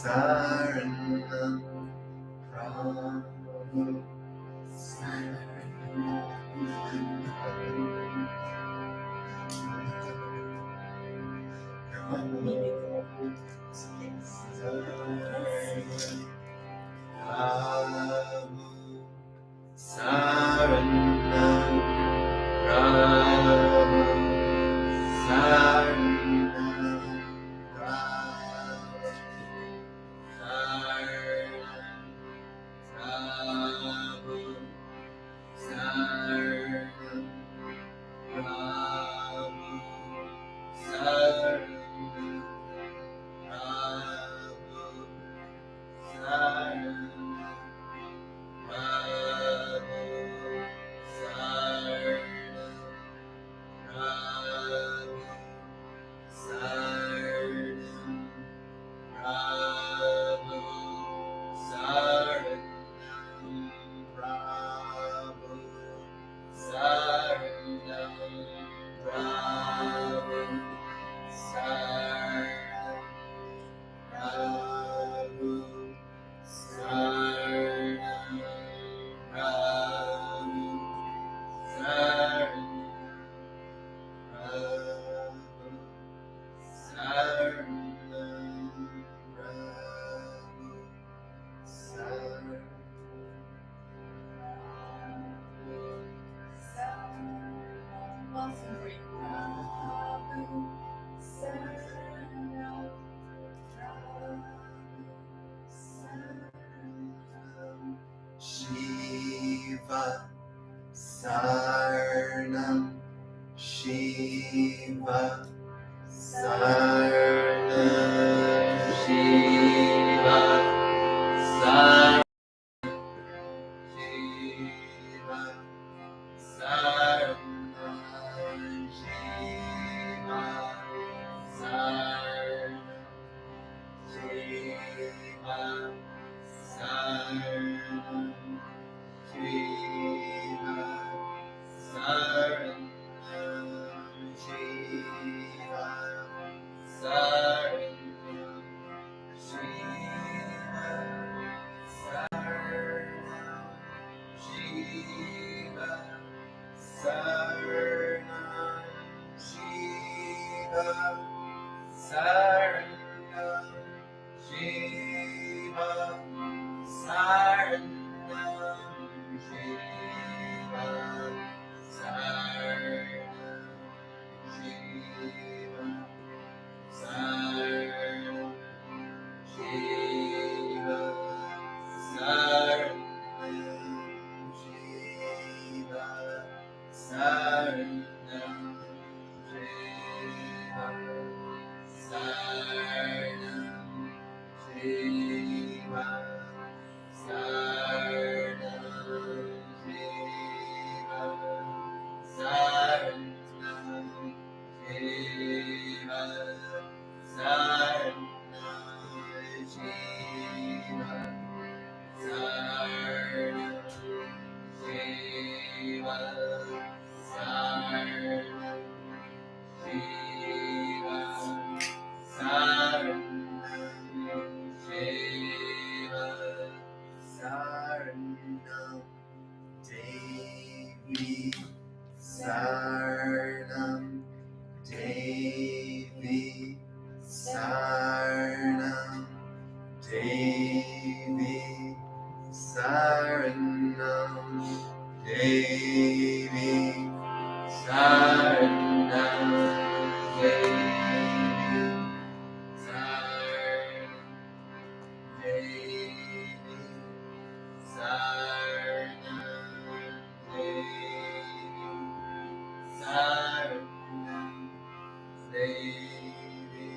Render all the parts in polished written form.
Saranam Prabhu Saranam Prabhu Saranam Shiva Sarnam Shiva Sarnam Shiva Sarnam Shiva Sarnam Shiva Sarnam Shiva Sarnam Shiva Saranam Shiva Saranam Shiva Saranam Shiva Saranam Shiva Saranam Shiva Saranam Shiva Saranam Shiva Saranam Shiva Saranam Shiva Saranam Shiva Saranam Shiva Saranam Shiva Saranam Shiva Saranam Shiva Saranam Shiva Saranam Shiva Saranam Shiva Saranam Devi Saranam Devi Saranam Devi Saranam Devi Saranam Devi Saranam Devi Saranam Devi Saranam Devi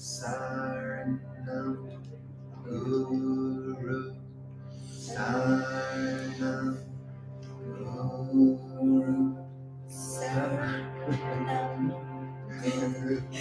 Saranam Guru Saranam Guru Saranam Guru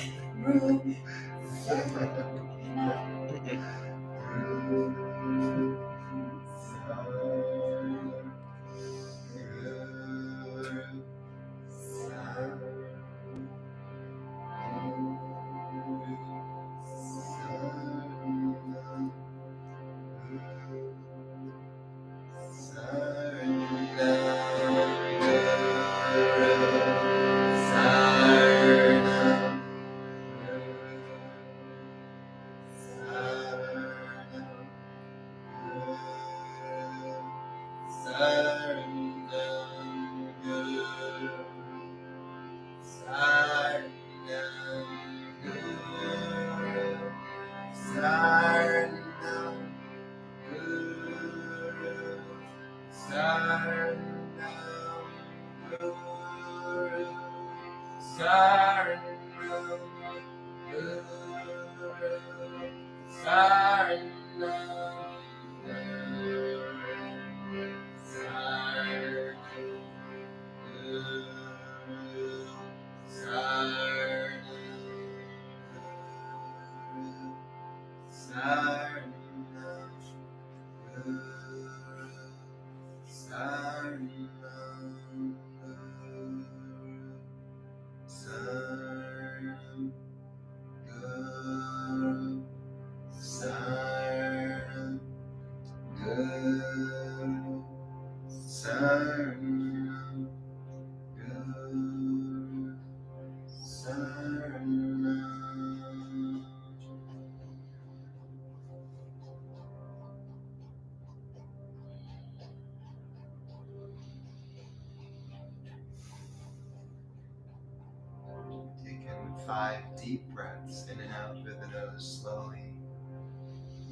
Take in 5 deep breaths in and out through the nose slowly,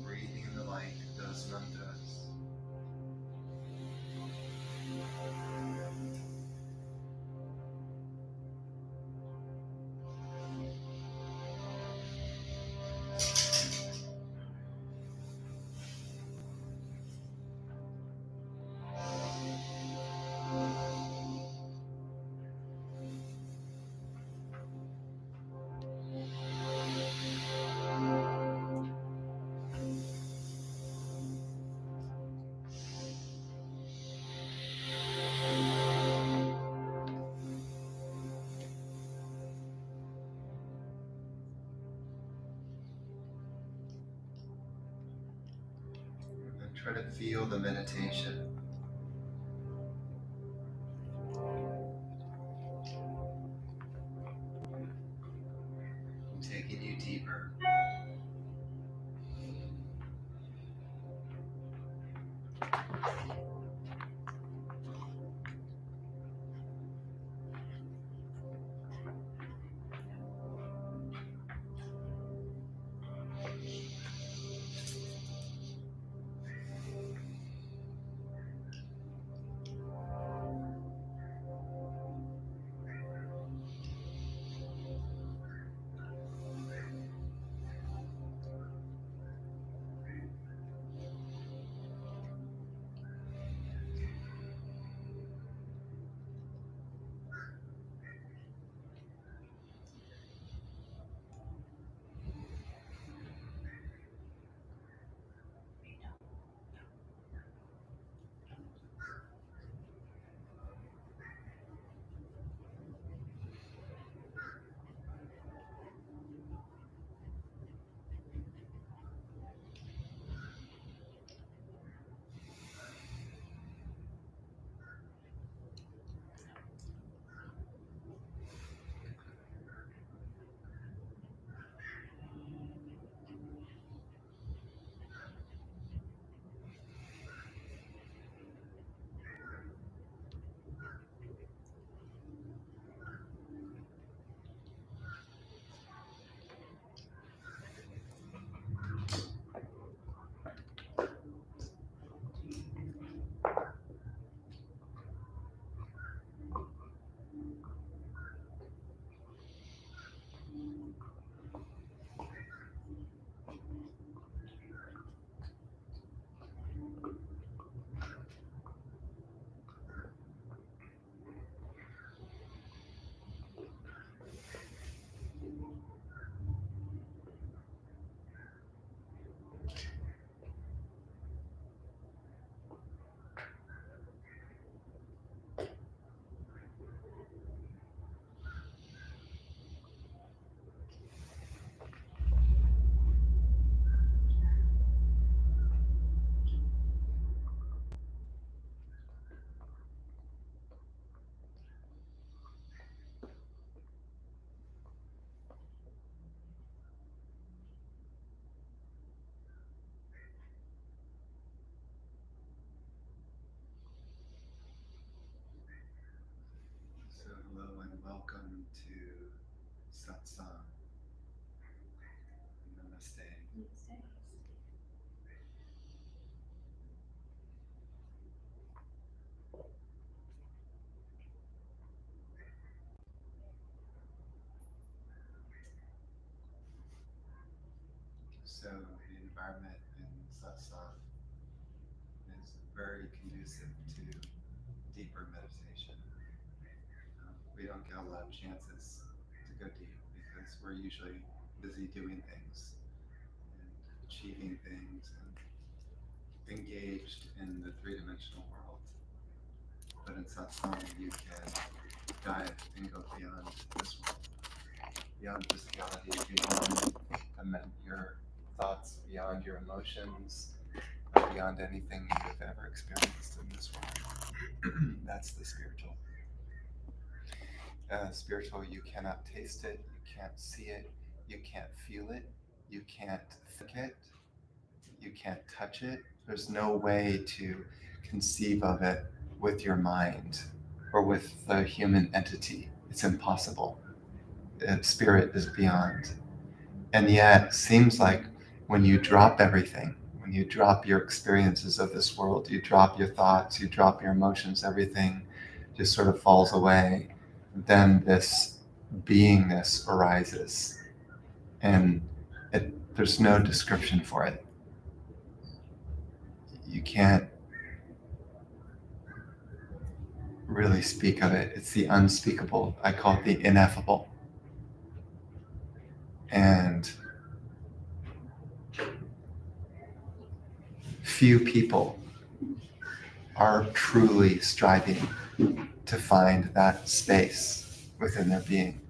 breathing in the light of those mantras. And try to feel the meditation. Taking you deeper. to Satsang. Namaste. So the environment in Satsang is very conducive to deeper meditation. We don't get a lot of chances to go deep because we're usually busy doing things and achieving things and engaged in the three-dimensional world. But in Satsang, you can dive and go beyond this world, beyond physicality, beyond your thoughts, beyond your emotions, beyond anything you've ever experienced in this world. That's the spiritual. Spiritual, you cannot taste it, you can't see it, you can't feel it, you can't think it, you can't touch it. There's no way to conceive of it with your mind or with the human entity. It's impossible. Spirit is beyond. And yet, seems like when you drop everything, when you drop your experiences of this world, you drop your thoughts, you drop your emotions, everything just sort of falls away. Then this beingness arises. And there's no description for it. You can't really speak of it. It's the unspeakable. I call it the ineffable. And few people are truly striving to find that space within their being.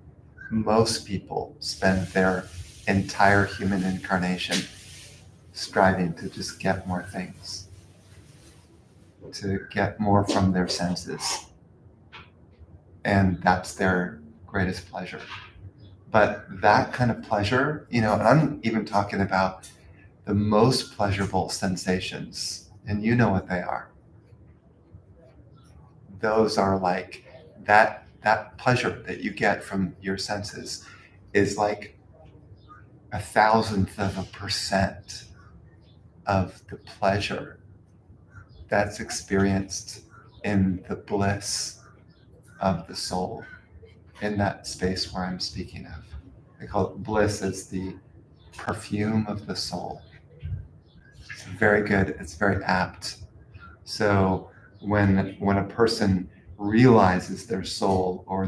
Most people spend their entire human incarnation striving to just get more things, to get more from their senses. And that's their greatest pleasure. But that kind of pleasure, and I'm even talking about the most pleasurable sensations, and you know what they are. Those are like that pleasure that you get from your senses is like 1,000% of the pleasure that's experienced in the bliss of the soul in that space where I'm speaking of. I call it bliss as the perfume of the soul. It's very good. It's very apt. So when a person realizes their soul or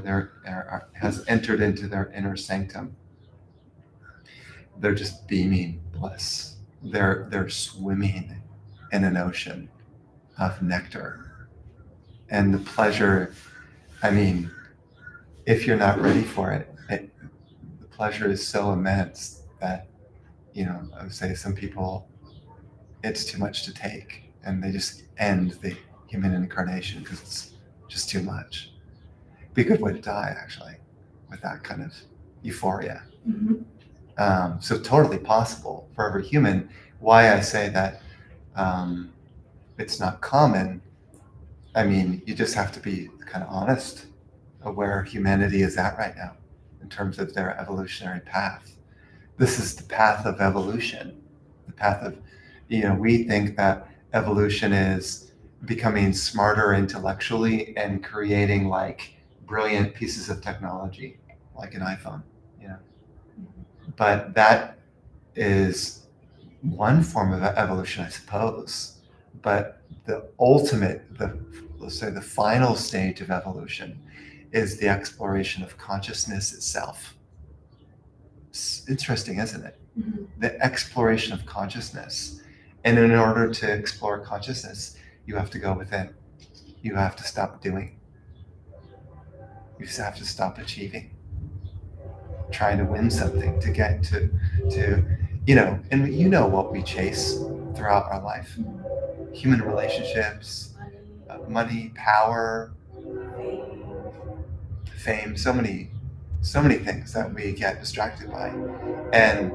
has entered into their inner sanctum, they're just beaming bliss. They're swimming in an ocean of nectar. And the pleasure, if you're not ready for it, the pleasure is so immense that, I would say some people, it's too much to take and they just end the human incarnation because it's just too much. It'd be a good way to die, actually, with that kind of euphoria. Mm-hmm. So totally possible for every human. Why I say that it's not common, you just have to be kind of honest of where humanity is at right now in terms of their evolutionary path. This is the path of evolution. The path of, we think that evolution is becoming smarter intellectually and creating like brilliant pieces of technology, like an iPhone, But that is one form of evolution, I suppose. But the ultimate, let's say the final stage of evolution is the exploration of consciousness itself. It's interesting, isn't it? Mm-hmm. The exploration of consciousness. And in order to explore consciousness, you have to go within. You have to stop doing. You just have to stop achieving. Trying to win something, to get to and what we chase throughout our life. Human relationships, money, power, fame, so many things that we get distracted by. And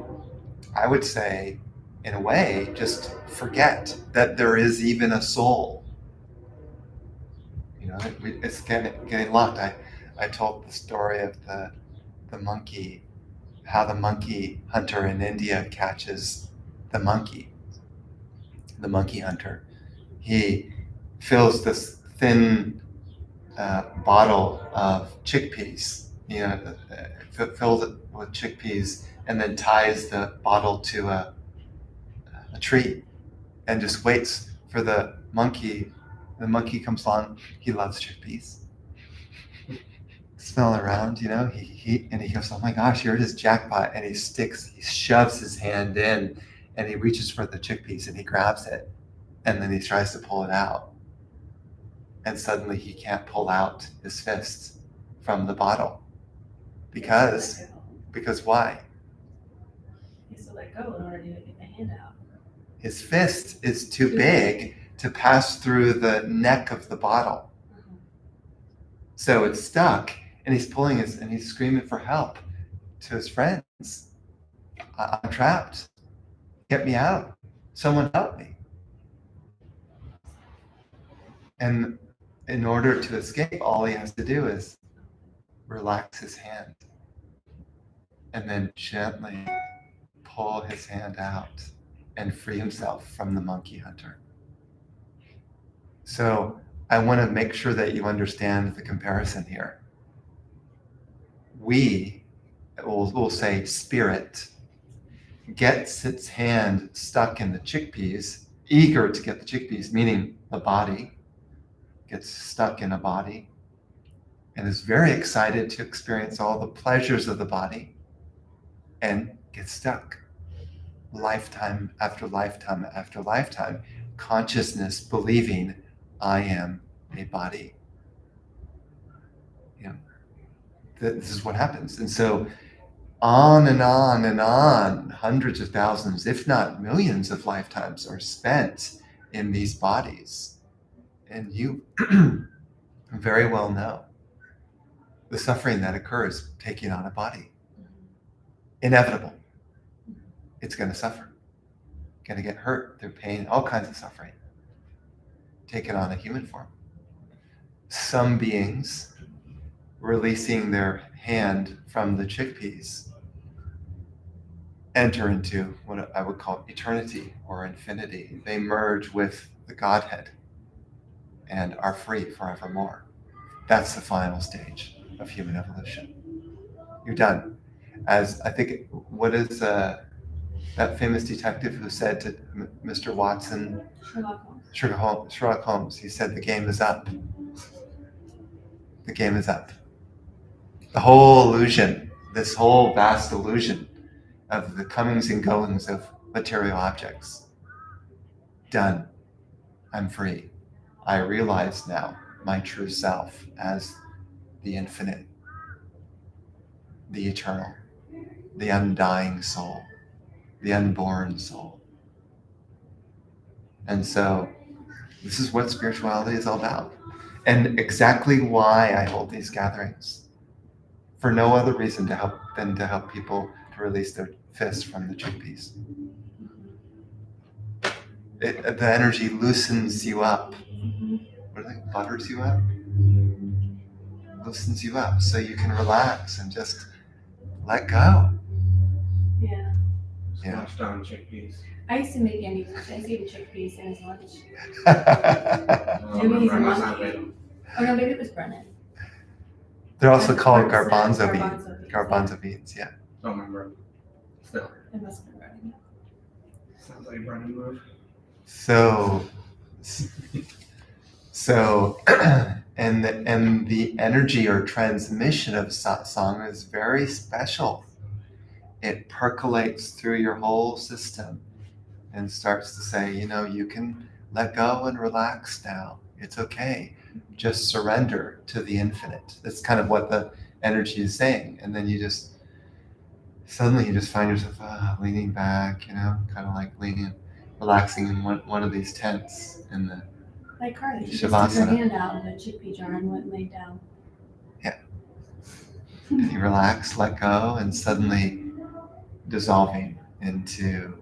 I would say, in a way, just forget that there is even a soul. It's getting locked. I told the story of the monkey, how the monkey hunter in India catches the monkey hunter. He fills this thin bottle of chickpeas, fills it with chickpeas, and then ties the bottle to a tree and just waits for the monkey. The monkey comes along. He loves chickpeas. Smelling around, he goes, oh my gosh, here it is, jackpot. And he shoves his hand in and he reaches for the chickpeas and he grabs it. And then he tries to pull it out. And suddenly he can't pull out his fist from the bottle. Because why? He has to let go in order to get the hand out. His fist is too big to pass through the neck of the bottle. So it's stuck, and he's pulling and he's screaming for help to his friends. I'm trapped. Get me out. Someone help me. And in order to escape, all he has to do is relax his hand and then gently pull his hand out and free himself from the monkey hunter. So I want to make sure that you understand the comparison here. We'll say spirit gets its hand stuck in the chickpeas, eager to get the chickpeas, meaning the body gets stuck in a body and is very excited to experience all the pleasures of the body and gets stuck. Lifetime after lifetime after lifetime, consciousness believing I am a body. This is what happens. And so on and on and on, hundreds of thousands, if not millions of lifetimes are spent in these bodies. And you very well know the suffering that occurs taking on a body. Inevitable. It's going to suffer. Going to get hurt through pain, all kinds of suffering. Taken on a human form. Some beings releasing their hand from the chickpeas enter into what I would call eternity or infinity. They merge with the Godhead and are free forevermore. That's the final stage of human evolution. You're done. As I think, what is that famous detective who said to Mr. Watson, Sherlock Holmes, he said, the game is up. The game is up. The whole illusion, this whole vast illusion of the comings and goings of material objects. Done. I'm free. I realize now my true self as the infinite, the eternal, the undying soul, the unborn soul. And so this is what spirituality is all about. And exactly why I hold these gatherings. For no other reason than to help people to release their fists from the chickpeas. The energy loosens you up. What do they? Butters you up? Loosens you up so you can relax and just let go. Yeah. Smashed on chickpeas. I used to make Andy. I used to eat chickpeas in his lunch. Maybe he's a monkey. Oh no, maybe it was Brennan. They're also called Garbanzo garbanzo beans, yeah. Don't remember. Still. It must have been Brennan. Sounds like a Brennan move. So and the energy or transmission of satsang is very special. It percolates through your whole system and starts to say, you can let go and relax now. It's okay. Just surrender to the infinite. That's kind of what the energy is saying. And then suddenly you find yourself leaning back, kind of like relaxing in one of these tents in the Like Carly, she Shavasana. just took her hand out of the chickpea jar and went and laid down. Yeah. And you relax, let go, and suddenly dissolving into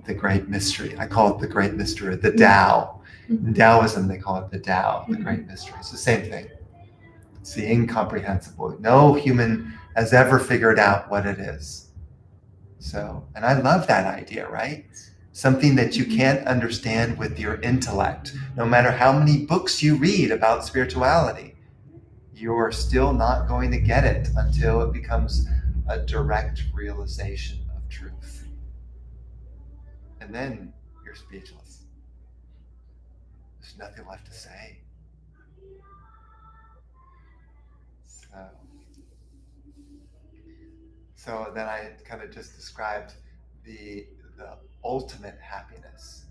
the great mystery. I call it the great mystery, the Tao. In Taoism, they call it the Tao, the great mystery. It's the same thing. It's the incomprehensible. No human has ever figured out what it is. So, and I love that idea, right? Something that you can't understand with your intellect. No matter how many books you read about spirituality, you're still not going to get it until it becomes a direct realization of truth. And then you're speechless. There's nothing left to say. So then I kind of just described the ultimate happiness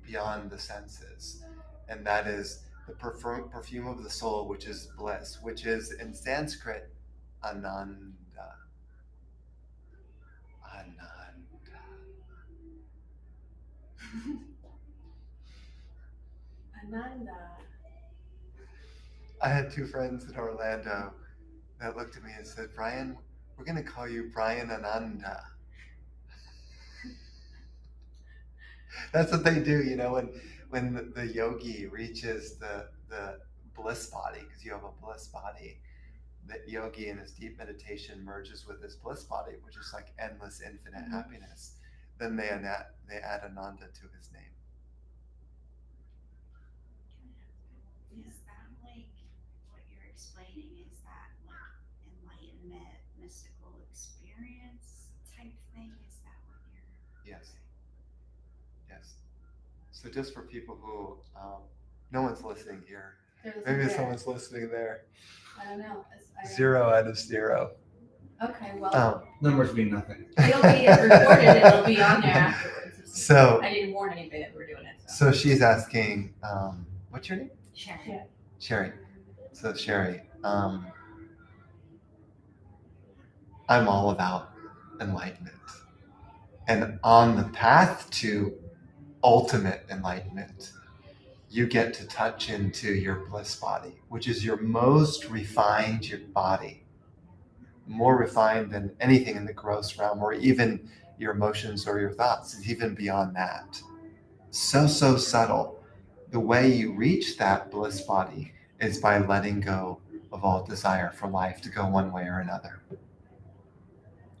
beyond the senses, and that is the perfume of the soul, which is bliss, which is in Sanskrit ananda. Ananda. Ananda. I had two friends in Orlando that looked at me and said, Brian, we're going to call you Brian Ananda. That's what they do, when the yogi reaches the bliss body, because you have a bliss body, that yogi in his deep meditation merges with his bliss body, which is like endless, infinite happiness. Then they add Ananda to his name. Is that like what you're explaining? Is that like enlightenment, mystical experience type thing? Is that what you're? Yes. So just for people who, no one's listening here. Maybe someone's listening there. I don't know. 0 out of 0. Okay, well, Numbers mean nothing. it'll be recorded. It'll be on there afterwards. So I didn't warn anybody that we're doing it. So she's asking, what's your name? Sure. Yeah. Sherry. So Sherry, I'm all about enlightenment. And on the path to ultimate enlightenment, you get to touch into your bliss body, which is your most refined body, more refined than anything in the gross realm, or even your emotions or your thoughts. It's even beyond that. So subtle. The way you reach that bliss body is by letting go of all desire for life to go one way or another.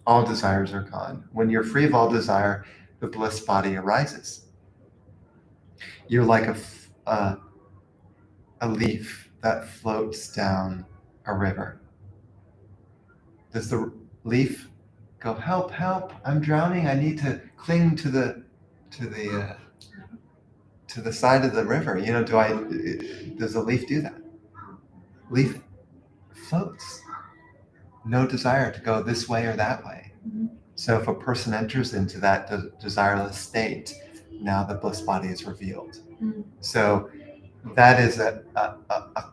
All desires are gone. When you're free of all desire, the bliss body arises. You're like a leaf that floats down a river. Does the leaf go, help, I'm drowning, I need to cling to the side of the river? Does the leaf do that? Leaf floats. No desire to go this way or that way. Mm-hmm. So if a person enters into that desireless state, now the bliss body is revealed. Mm-hmm. So that is a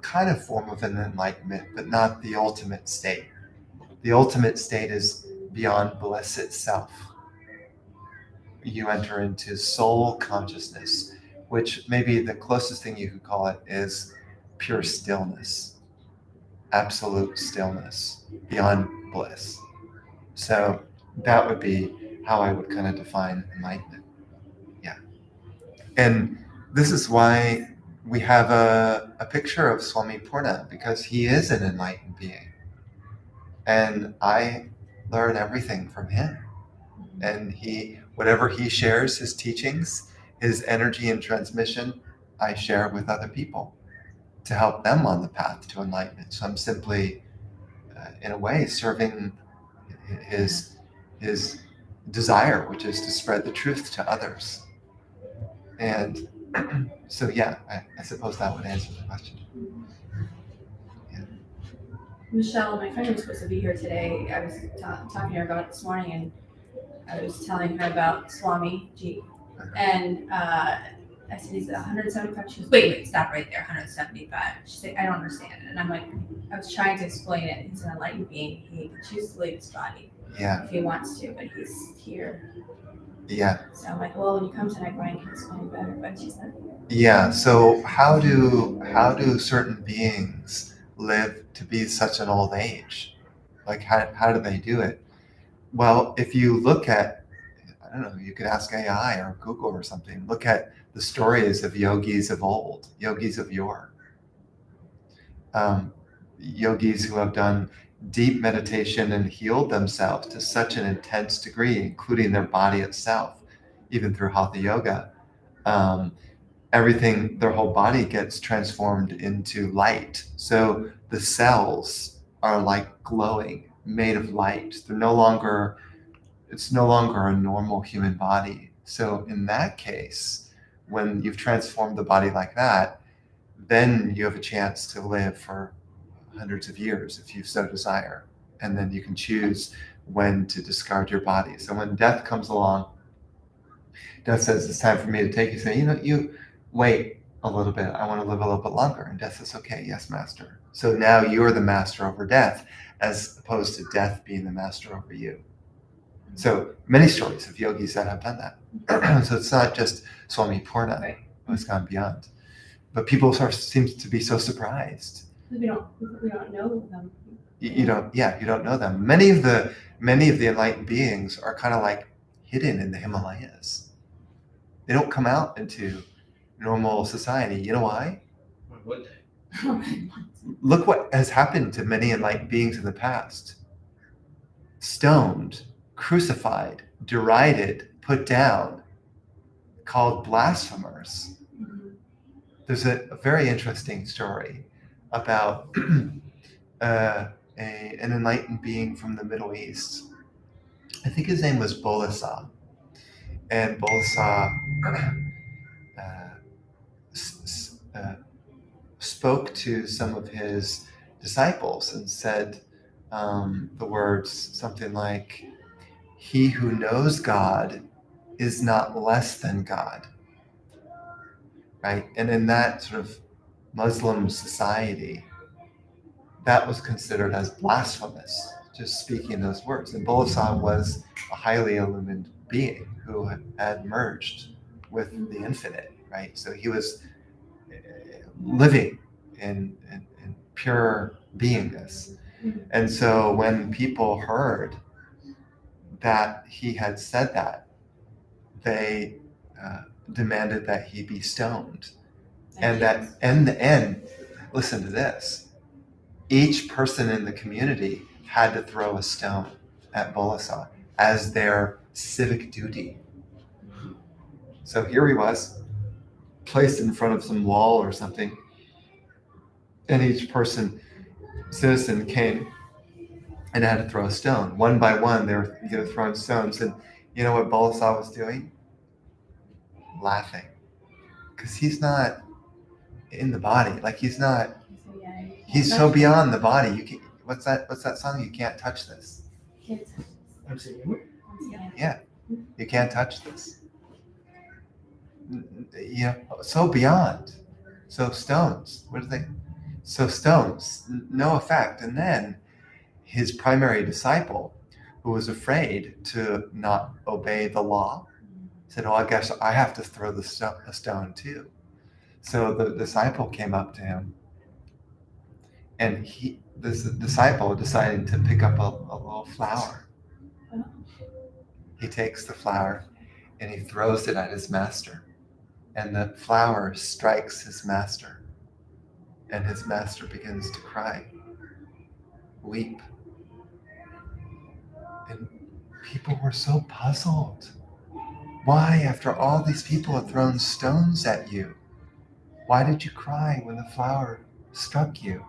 kind of form of an enlightenment, but not the ultimate state. The ultimate state is beyond bliss itself. You enter into soul consciousness, which maybe the closest thing you could call it is pure stillness, absolute stillness, beyond bliss. So that would be how I would kind of define enlightenment. Yeah. And this is why we have a picture of Swami Purna, because he is an enlightened being. And I learn everything from him. And whatever he shares, his teachings, his energy and transmission, I share with other people to help them on the path to enlightenment. So I'm simply, in a way, serving his desire, which is to spread the truth to others. And so, yeah, I suppose that would answer the question. Yeah. Michelle, my friend was supposed to be here today. I was talking to her about it this morning, and I was telling her about Swami Ji. And I said, he's 175. She goes, wait, stop right there, 175. She said, I don't understand it. And I'm like, I was trying to explain it. He's an enlightened being. He can choose to leave his body if he wants to, but he's here. Yeah. So I'm like, well, when you come tonight, Brian can explain better. But she's not. Yeah. So how do certain beings live to be such an old age? Like how do they do it? Well, if you look at, I don't know, you could ask AI or Google or something. Look at the stories of yogis of old, yogis of yore. yogis who have done deep meditation and healed themselves to such an intense degree, including their body itself, even through hatha yoga. Everything, their whole body gets transformed into light. So the cells are like glowing, made of light. It's no longer a normal human body. So in that case, when you've transformed the body like that, then you have a chance to live for hundreds of years if you so desire. And then you can choose when to discard your body. So when death comes along, death says, it's time for me to take you. Say, you wait a little bit. I want to live a little bit longer. And death says, okay, yes, master. So now you're the master over death, as opposed to death being the master over you. So many stories of yogis that have done that. So it's not just Swami Purna, Right. who's gone beyond. But people seem to be so surprised. We don't know them. You don't know them. Many of the enlightened beings are kind of like hidden in the Himalayas. They don't come out into normal society. You know why? Why would they? Look what has happened to many enlightened beings in the past. Stoned, crucified, derided, put down, called blasphemers. There's a very interesting story about an enlightened being from the Middle East. I think his name was Bolasa. And Bolasa spoke to some of his disciples and said the words something like, "He who knows God is not less than God." Right? And in that sort of Muslim society, that was considered as blasphemous, just speaking those words. And Bolasa was a highly illumined being who had merged with the infinite, right? So he was living in pure beingness. And so when people heard that he had said that, they demanded that he be stoned. And that in the end, listen to this, each person in the community had to throw a stone at Bolasa as their civic duty. So here he was, placed in front of some wall or something, and each citizen came and had to throw a stone. One by one, they were throwing stones. And you know what Bolasa was doing? Laughing. Because he's not in the body. Like he's so beyond the body. What's that song? You can't touch this. I'm saying you. Yeah, you can't touch this. So beyond. So stones. What are they? So stones, no effect. And then his primary disciple, who was afraid to not obey the law, said, "Oh, I guess I have to throw the stone too." So the disciple came up to him, and this disciple decided to pick up a little flower. He takes the flower and he throws it at his master, and the flower strikes his master, and his master begins to cry, weep. And people were so puzzled. Why, after all these people had thrown stones at you, why did you cry when the flower struck you?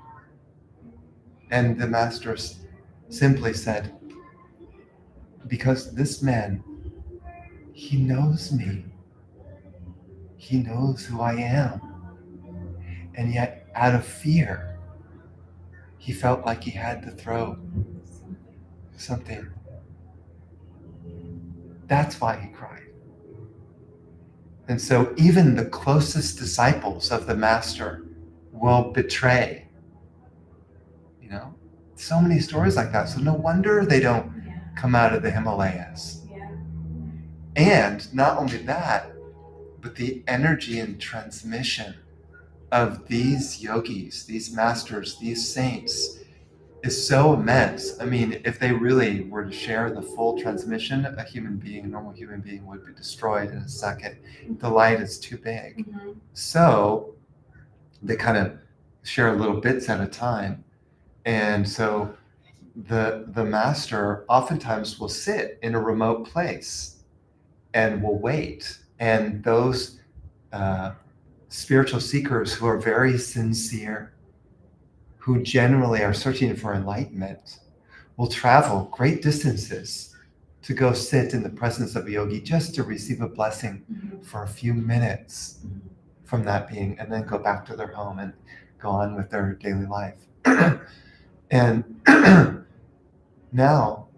And the master simply said, because this man, he knows me. He knows who I am. And yet, out of fear, he felt like he had to throw something. That's why he cried. And so even the closest disciples of the master will betray. So many stories like that. So no wonder they don't come out of the Himalayas. Yeah. And not only that, but the energy and transmission of these yogis, these masters, these saints is so immense. I mean, if they really were to share the full transmission, a normal human being would be destroyed in a second. The light is too big. Mm-hmm. So they kind of share little bits at a time. And so the master oftentimes will sit in a remote place and will wait. And those spiritual seekers who are very sincere, who generally are searching for enlightenment, will travel great distances to go sit in the presence of a yogi just to receive a blessing for a few minutes from that being, and then go back to their home and go on with their daily life. And now,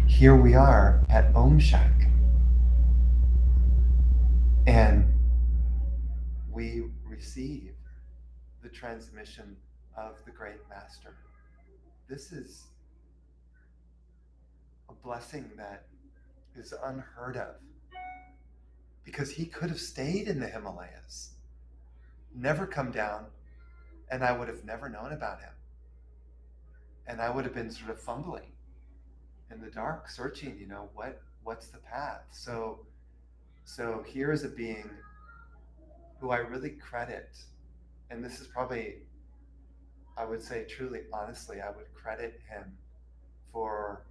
here we are at OM SHACK, and we receive the transmission of the great master. This is a blessing that is unheard of, because he could have stayed in the Himalayas, never come down, and I would have never known about him. And I would have been sort of fumbling in the dark, searching, what's the path? So here is a being who I really credit, and this is probably, I would say truly, honestly, I would credit him for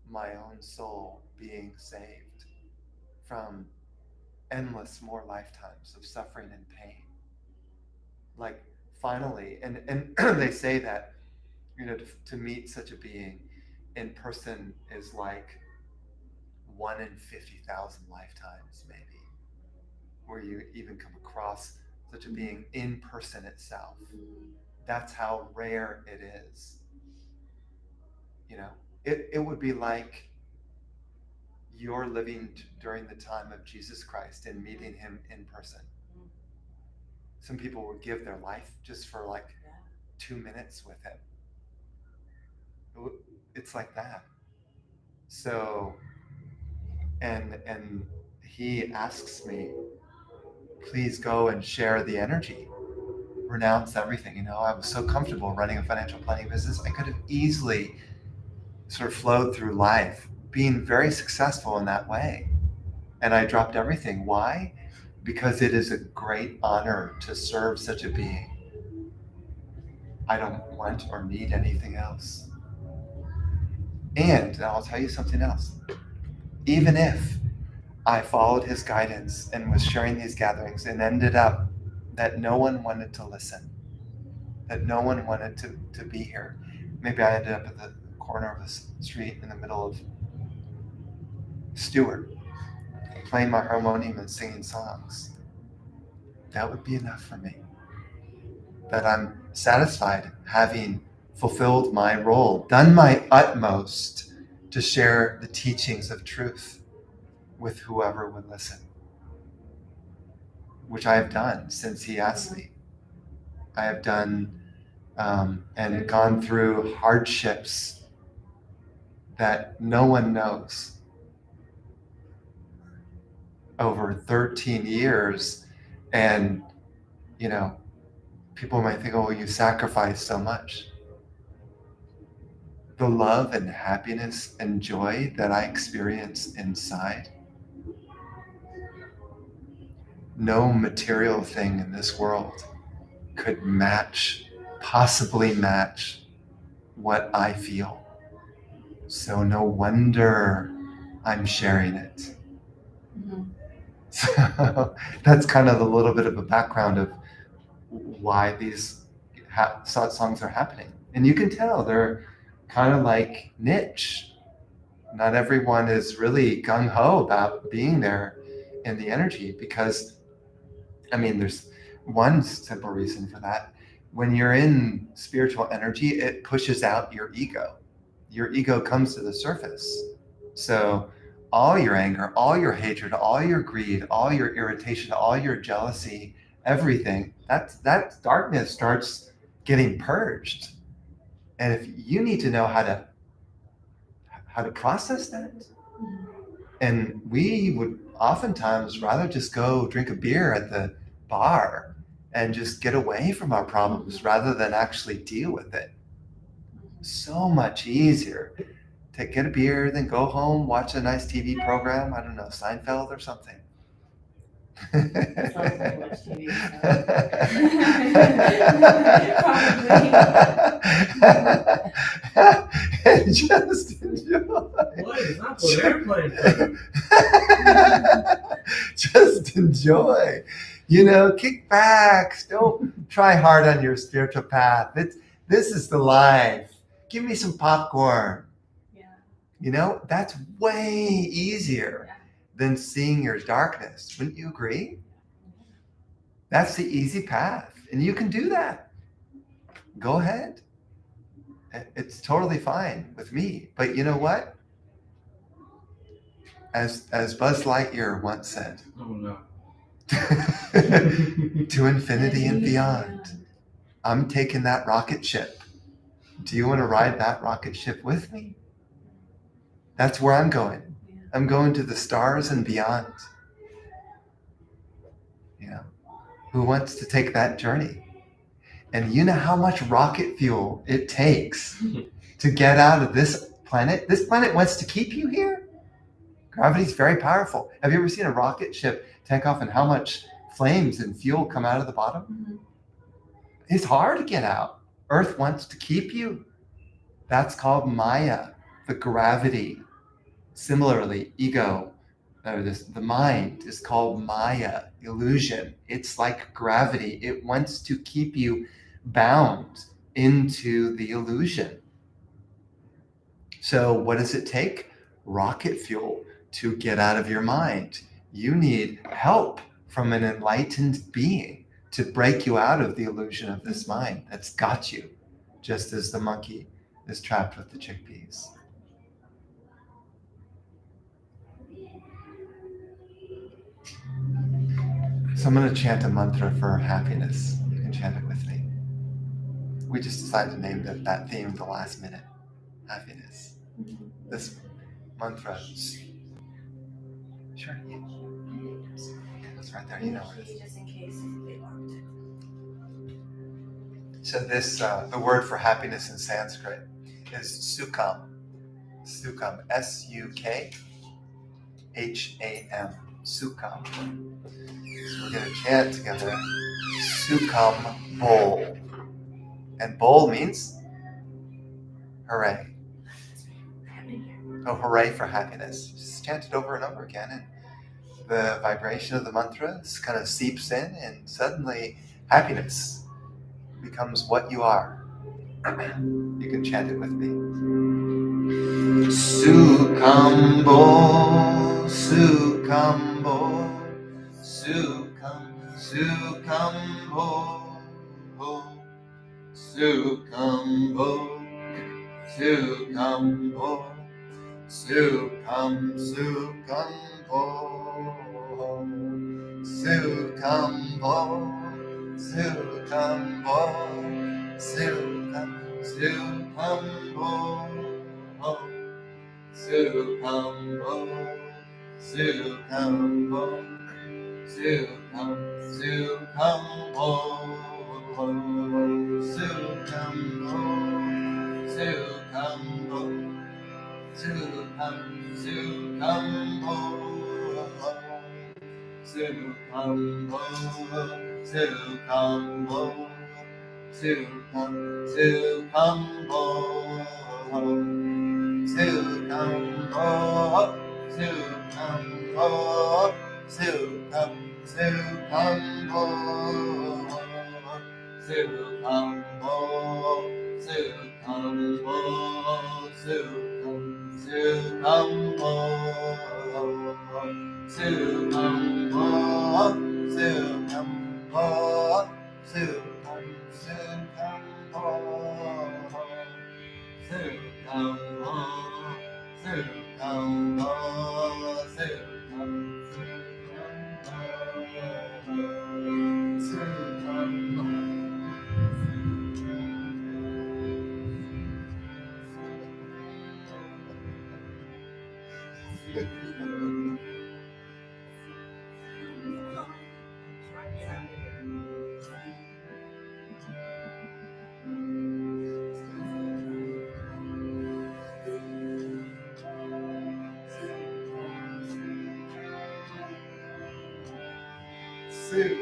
my own soul being saved from endless more lifetimes of suffering and pain. Like, finally, and they say that, to meet such a being in person is like 1 in 50,000 lifetimes, maybe, where you even come across such a being in person itself. That's how rare it is. It would be like you're living during the time of Jesus Christ and meeting him in person. Some people would give their life just for like 2 minutes with him. It's like that. So, and he asks me, please go and share the energy, renounce everything. I was so comfortable running a financial planning business. I could have easily sort of flowed through life being very successful in that way. And I dropped everything. Why? Because it is a great honor to serve such a being. I don't want or need anything else. And I'll tell you something else. Even if I followed his guidance and was sharing these gatherings and ended up that no one wanted to listen, that no one wanted to be here, maybe I ended up at the corner of a street in the middle of Stewart, playing my harmonium and singing songs, that would be enough for me. That I'm satisfied having fulfilled my role, done my utmost to share the teachings of truth with whoever would listen, which I have done since he asked me. I have done and gone through hardships that no one knows over 13 years. And, people might think, oh, you sacrificed so much. The love and happiness and joy that I experience inside, no material thing in this world could possibly match what I feel. So no wonder I'm sharing it. So that's kind of a little bit of a background of why these songs are happening. And you can tell they're kind of like niche. Not everyone is really gung-ho about being there in the energy, because, there's one simple reason for that. When you're in spiritual energy, it pushes out your ego. Your ego comes to the surface. So all your anger, all your hatred, all your greed, all your irritation, all your jealousy, everything, that darkness starts getting purged. And if you need to know how to process that, and we would oftentimes rather just go drink a beer at the bar and just get away from our problems rather than actually deal with it. So much easier to get a beer, then go home, watch a nice TV program, I don't know, Seinfeld or something. As long as I watch TV, And just enjoy. What? It's not for airplane. Just enjoy. Kick back. Don't try hard on your spiritual path. This is the life. Give me some popcorn. Yeah. That's way easier than seeing your darkness. Wouldn't you agree? That's the easy path. And you can do that. Go ahead. It's totally fine with me. But you know what? As Buzz Lightyear once said, Oh no. to infinity and beyond. I'm taking that rocket ship. Do you want to ride that rocket ship with me? That's where I'm going. I'm going to the stars and beyond. Who wants to take that journey? And you know how much rocket fuel it takes to get out of this planet? This planet wants to keep you here. Gravity is very powerful. Have you ever seen a rocket ship take off and how much flames and fuel come out of the bottom? Mm-hmm. It's hard to get out. Earth wants to keep you. That's called Maya, the gravity. Similarly, ego, the mind is called Maya, illusion. It's like gravity. It wants to keep you bound into the illusion. So what does it take? Rocket fuel to get out of your mind. You need help from an enlightened being to break you out of the illusion of this mind that's got you, just as the monkey is trapped with the chickpeas. So I'm going to chant a mantra for happiness. You can chant it with me. We just decided to name that theme the last minute. Happiness. This mantra is... Sure. Yeah, it's right there. You know what it is. Just in case they locked it. So this, the word for happiness in Sanskrit is sukham. Sukham. S-U-K-H-A-M. Sukham. So we're going to chant together. Sukham bol. And bol means hooray. Oh, hooray for happiness. Just chant it over and over again, and the vibration of the mantra kind of seeps in, and suddenly happiness becomes what you are. You can chant it with me. Sukham bol, sukham bol, sukham, sukham bol, sukham bol, sukham bol. Sukham, sukham bol, sukham bol, sukham bol, sukham, sukham bol, sukham bol, sukham bol, sukham, sukham bol, sukham bol, sukham bol. Sukham, sukham bol, sukham bol, sukham bol, sukham, sukham bol, sukham bol, sukham bol, sukham, sukham bol, sukham bol, sukham bol, sukham. Sukham bol, sukham bol, sukham bol, sukham, sukham bol, sukham bol, sukham bol, sukham, sukham bol. Krishna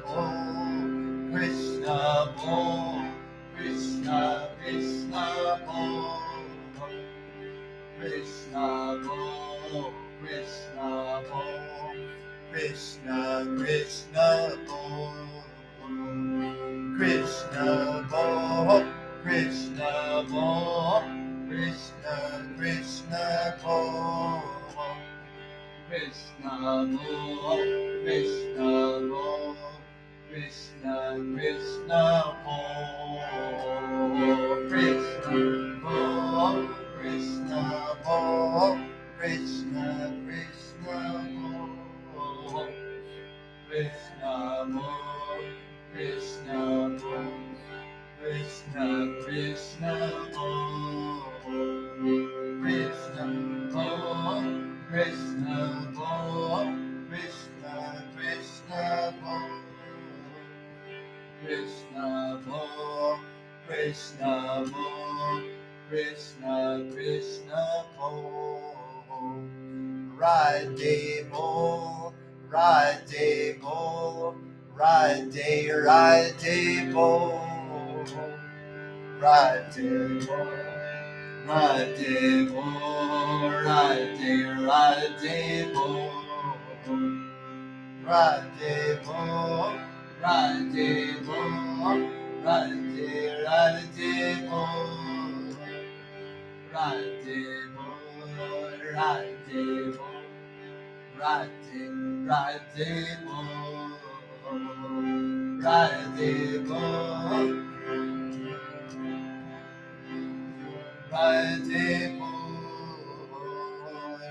Bo, Krishna Bo, Krishna Krishna Bo, Krishna Bo, Krishna Bo, Krishna Krishna Bo, Krishna Bo, Krishna Bo, Krishna Krishna Bo, Krishna Bo, Krishna Bo, Krishna Krishna Bo, Krishna Bo, Krishna Bo, Krishna Krishna Bo, Krishna Bo, Krishna Bo, Krishna Krishna Bo, Krishna Bo, Krishna Bo, Krishna Krishna Bo, Krishna Bo, Krishna Bo, Krishna Krishna Bo, Radhe Bo, Radhe Bo, Radhe Radhe Bo, Radhe Bo, Radhe Bo, Radhe Radhe Bo, Radhe Bo, Radhe Bo, Radhe Radhe Bo, Radhe Bo, Radhe Bo, Radhe Radhe Bo, Radhe Bo, Radhe Bo,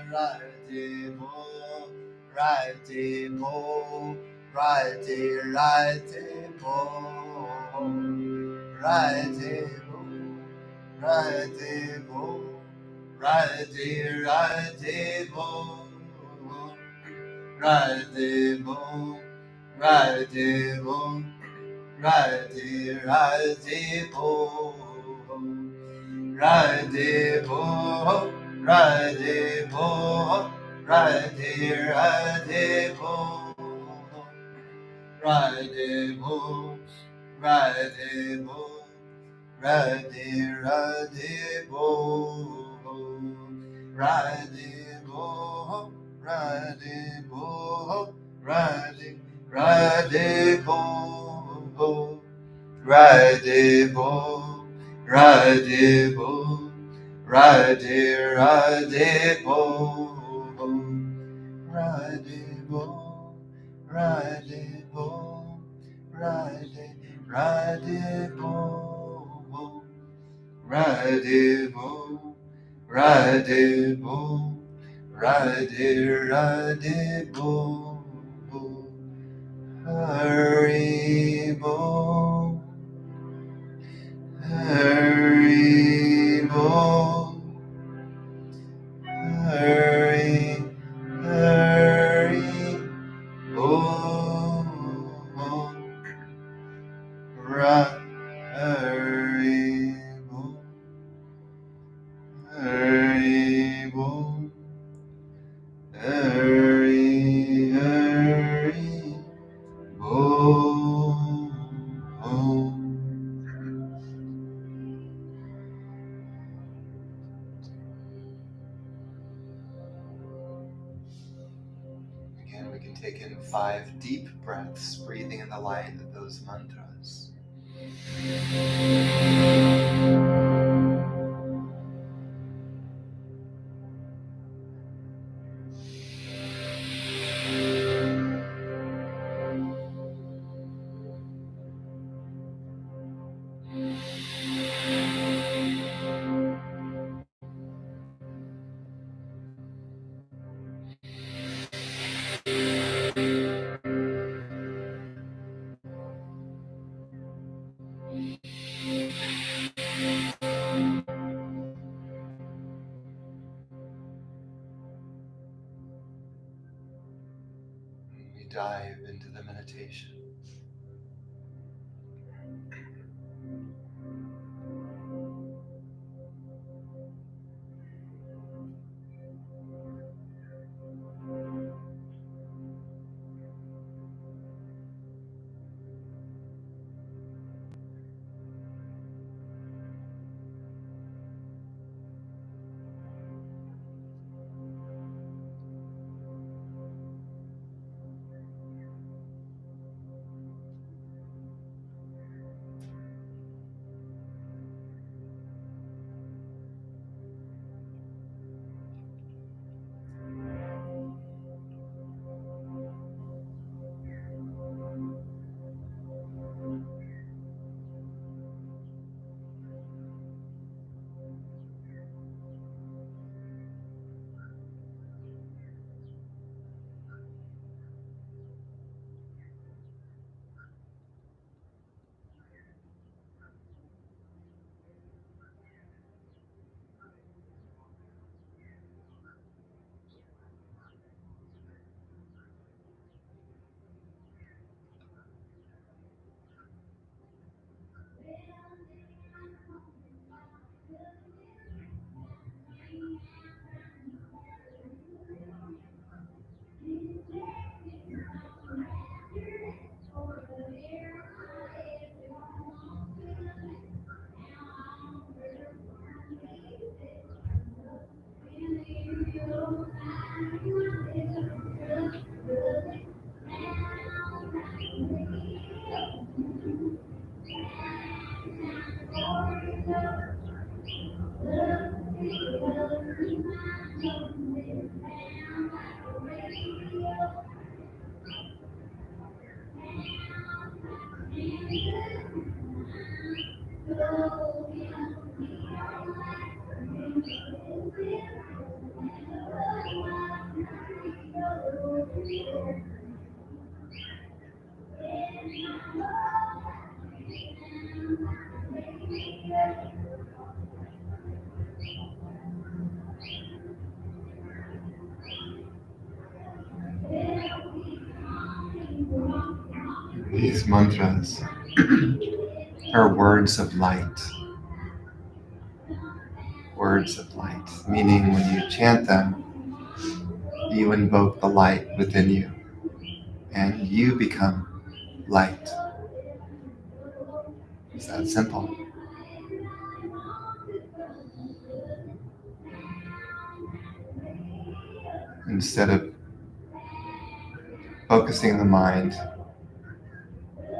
Radhe Bo, Radhe Bo, Radhe Radhe Bo, Radhe Bo, Radhe Bo, Radhe Radhe Bo, Radhe Bo, Radhe Bo, Radhe Radhe Bo, Radhe Bo, Radhe Bo, Radhe Radhe Bo, Radhe Bo, Radhe Bo, Radhe Radhe Bo, Radhe Bo, Radhe Bo, Radhe Radhe Bo, Radhe Bo, Radhe Bo, Radhe Radhe Bo, Radhe Bo, Radhe Bo, Radhe, Radhe Bo, Radhe Bo, Radhe Bo, Radhe, Radhe Bo, Hari Bo, Hari Bo, Hari, Hari Bo, Hari Bo, Hari Bo, Hari, Hari Bo. Again, we can take in 5 deep breaths, breathing in the light of those mantras. And we dive into the meditation. These mantras are words of light. Words of light, meaning when you chant them, you invoke the light within you, and you become light. It's that simple. Instead of focusing the mind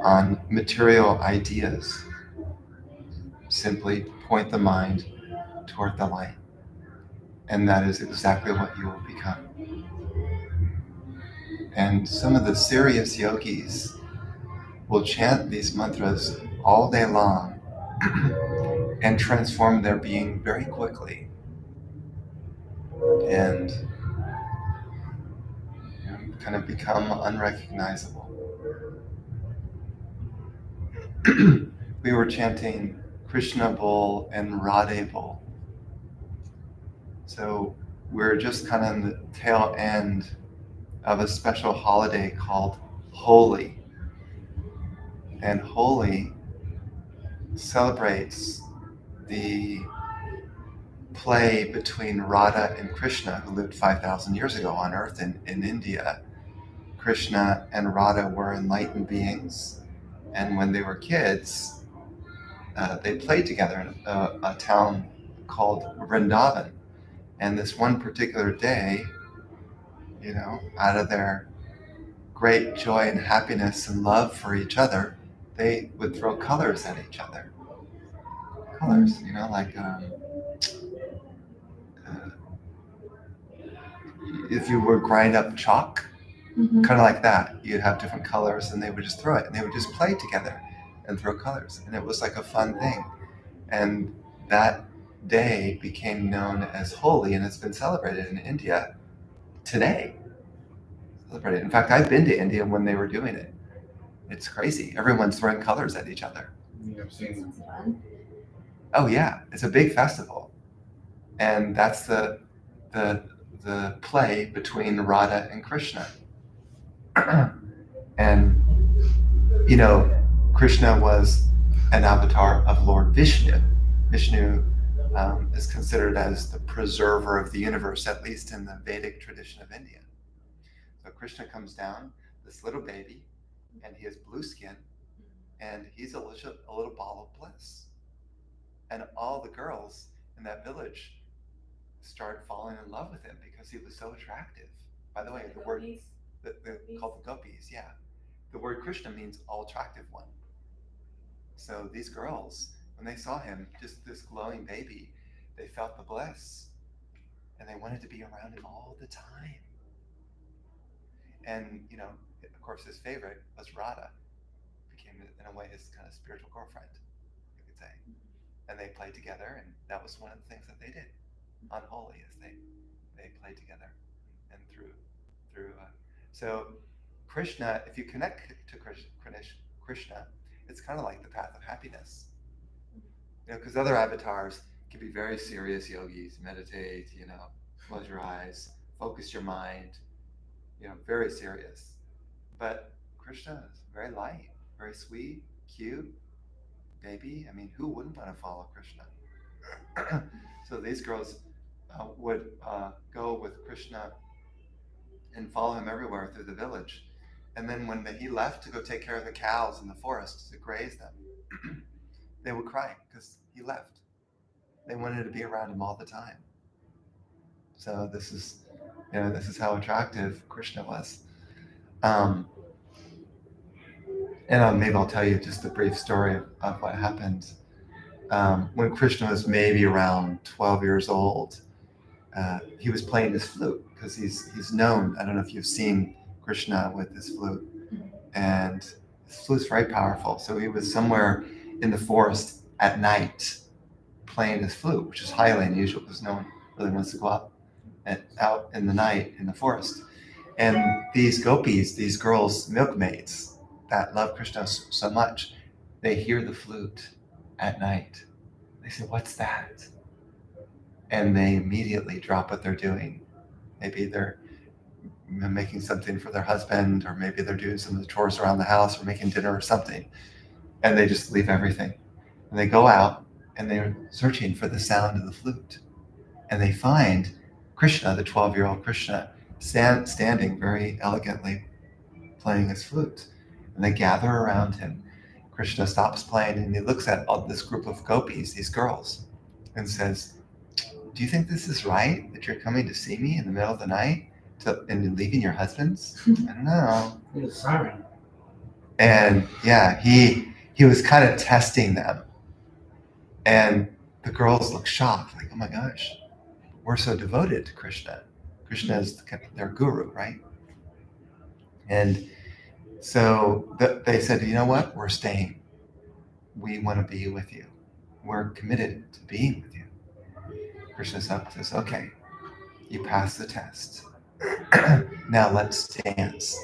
on material ideas, simply point the mind toward the light. And that is exactly what you will become. And some of the serious yogis will chant these mantras all day long and transform their being very quickly, and kind of become unrecognizable. We were chanting Krishna Bol and Radhe Bol. So we're just kind of in the tail end of a special holiday called Holi. And Holi celebrates the play between Radha and Krishna, who lived 5,000 years ago on Earth in India. Krishna and Radha were enlightened beings, and when they were kids, they played together in a town called Vrindavan. And this one particular day, out of their great joy and happiness and love for each other, they would throw colors at each other. Colors, like if you would grind up chalk, kind of like that. You'd have different colors, and they would just throw it, and they would just play together and throw colors, and it was like a fun thing. And that day became known as Holi, and it's been celebrated in India today. Celebrated. In fact, I've been to India when they were doing it. It's crazy. Everyone's throwing colors at each other. I've seen Fun. Oh yeah, it's a big festival, and that's the play between Radha and Krishna. And Krishna was an avatar of Lord Vishnu. Vishnu is considered as the preserver of the universe, at least in the Vedic tradition of India. So Krishna comes down, this little baby, and he has blue skin, and he's a little ball of bliss. And all the girls in that village started falling in love with him because he was so attractive. By the way, the word called the gopis, yeah. The word Krishna means all attractive one. So these girls, when they saw him, just this glowing baby, they felt the bliss, and they wanted to be around him all the time. And of course, his favorite was Radha. Became, in a way, his kind of spiritual girlfriend, you could say. And they played together, and that was one of the things that they did on Holi, is they played together and through. So Krishna, if you connect to Krishna, it's kind of like the path of happiness. Because other avatars can be very serious yogis, meditate, close your eyes, focus your mind, very serious. But Krishna is very light, very sweet, cute, baby. I mean, who wouldn't want to follow Krishna? So these girls would go with Krishna and follow him everywhere through the village. And then when he left to go take care of the cows in the forest to graze them, they would cry because he left. They wanted to be around him all the time. So this is how attractive Krishna was. And maybe I'll tell you just a brief story of what happened. When Krishna was maybe around 12 years old, he was playing his flute because he's known. I don't know if you've seen Krishna with his flute, and his flute's very powerful. So he was somewhere in the forest at night playing his flute, which is highly unusual because no one really wants to go out in the night in the forest. And these gopis, these girls, milkmaids that love Krishna so much, they hear the flute at night. They say, "What's that?" And they immediately drop what they're doing. Maybe they're making something for their husband, or maybe they're doing some of the chores around the house, or making dinner or something. And they just leave everything. And they go out and they're searching for the sound of the flute. And they find Krishna, the 12-year-old Krishna, standing very elegantly playing his flute. And they gather around him. Krishna stops playing and he looks at all this group of gopis, these girls, and says, "Do you think this is right, that you're coming to see me in the middle of the night and leaving your husbands?" "I don't know." He's a siren. And yeah, he was kind of testing them. And the girls look shocked, like, "Oh my gosh, we're so devoted to Krishna. Krishna is their guru, right?" And So they said, you know what? We're staying. We want to be with you. We're committed to being with you. Krishna says, okay, you passed the test. Now let's dance.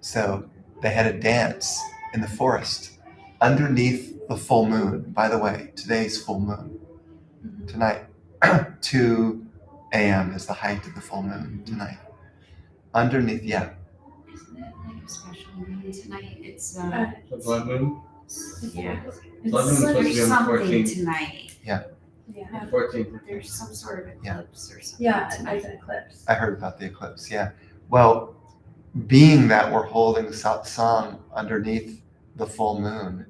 So they had a dance in the forest underneath the full moon. By the way, today's full moon. Tonight, 2 a.m. is the height of the full moon tonight. Underneath, yeah. Isn't it like a special moon tonight? It's The blood moon? yeah. Blood moon's supposed to There's be on the something 14th. tonight. Yeah. 14th. There's some sort of Yeah. eclipse or something. Yeah, tonight. it's an eclipse. I heard about the eclipse, yeah. Well, being that we're holding satsang underneath the full moon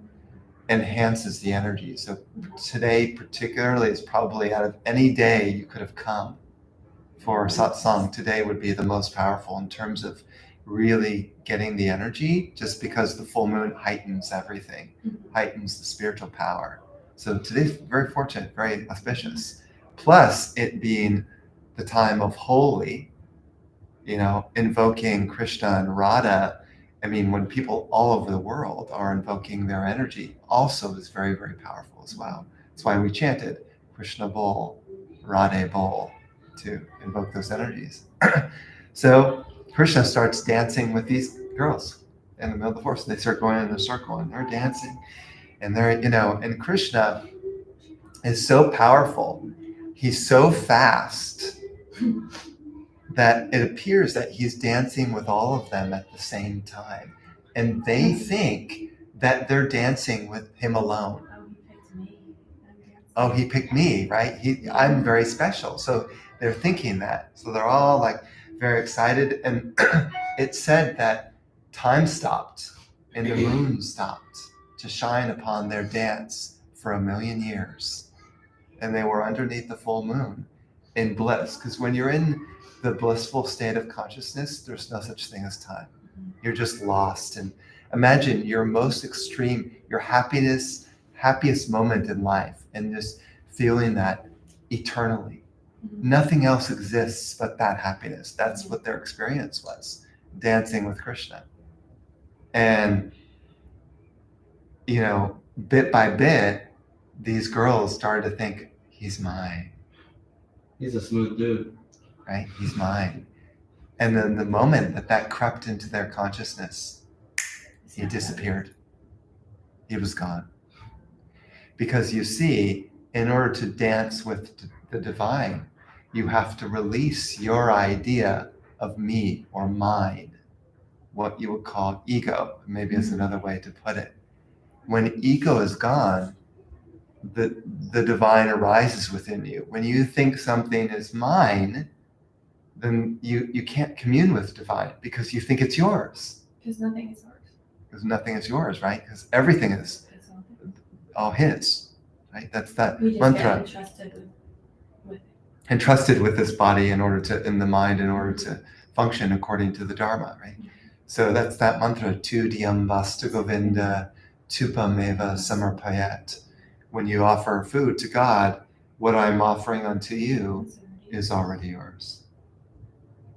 enhances the energy. So today particularly is probably, out of any day you could have come for satsang, today would be the most powerful in terms of really getting the energy, just because the full moon heightens everything, heightens the spiritual power. So today's very fortunate, very auspicious. Plus it being the time of holy, invoking Krishna and Radha. I mean, when people all over the world are invoking their energy, also is very, very powerful as well. That's why we chanted Krishna Bol, Radhe Bol, to invoke those energies. So Krishna starts dancing with these girls in the middle of the forest. They start going in a circle and they're dancing. And they're, and Krishna is so powerful. He's so fast that it appears that he's dancing with all of them at the same time. And they think that they're dancing with him alone. Oh, he picked me, right? I'm very special. So they're thinking that. So they're all like very excited. And it said that time stopped and the moon stopped to shine upon their dance for 1,000,000 years. And they were underneath the full moon in bliss. Because when you're in the blissful state of consciousness, there's no such thing as time. You're just lost. And imagine your most extreme, your happiest moment in life, and just feeling that eternally. Nothing else exists but that happiness. That's what their experience was, dancing with Krishna. And, bit by bit, these girls started to think, he's mine. He's a smooth dude. Right? He's mine. And then the moment that crept into their consciousness, he disappeared. He was gone. Because you see, in order to dance with the divine, you have to release your idea of me or mine, what you would call ego, maybe is another way to put it. When ego is gone, the divine arises within you. When you think something is mine, then you can't commune with divine because you think it's yours. Because nothing is yours. Because nothing is yours, right? Because everything is all his, right? That's that We just mantra. get entrusted with Entrusted with this body in the mind in order to function according to the Dharma, right? So that's that mantra, tu diyam vasta govinda tupameva samarpayat. When you offer food to God, what I'm offering unto you is already yours.